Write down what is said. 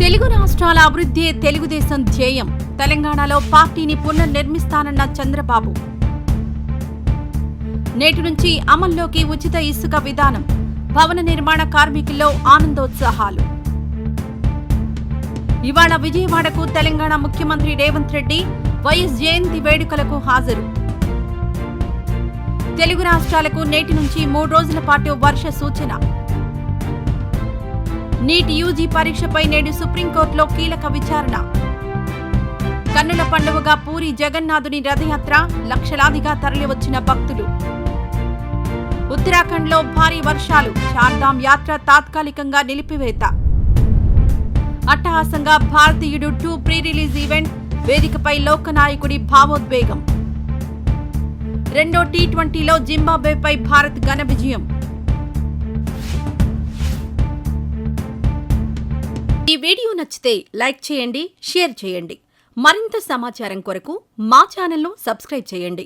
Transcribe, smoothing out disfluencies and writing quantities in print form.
తెలుగు రాష్ట్రాల అభివృద్ధి తెలుగుదేశం ధ్యేయం. తెలంగాణలో పార్టీని పునర్నిర్మిస్తానన్న చంద్రబాబు. నేటి నుంచి అమల్లోకి ఉచిత ఇసుక విధానం. భవన నిర్మాణ కార్మికుల్లో ఆనందోత్సాహాలు. ఇవాళ విజయవాడకు తెలంగాణ ముఖ్యమంత్రి రేవంత్ రెడ్డి వైఎస్ జయంతి వేడుకలకు హాజరు. తెలుగు రాష్ట్రాలకు నేటి నుంచి 3 రోజుల పాటు వర్ష సూచన. నీట్ యూజీ పరీక్షపై నేడు సుప్రీంకోర్టులో కీలక విచారణ. కన్నుల పండువగా పూరి జగన్నాథుని రథయాత్ర. లక్షలాదిగా తరలివచ్చిన భక్తులు. ఉత్తరాఖండ్లో భారీ వర్షాలు. చార్ధామ్ యాత్ర తాత్కాలికంగా నిలిపివేత. అట్టహాసంగా భారతీయుడు 2 ప్రీ రిలీజ్ ఈవెంట్. వేదికపై లోకనాయకుడి భావోద్వేగం. రెండో టీ20లో జింబాబ్వేపై భారత్ ఘన విజయం. ఈ వీడియో నచ్చితే లైక్ చేయండి, షేర్ చేయండి. మరింత సమాచారం కొరకు మా ఛానల్ను సబ్స్క్రైబ్ చేయండి.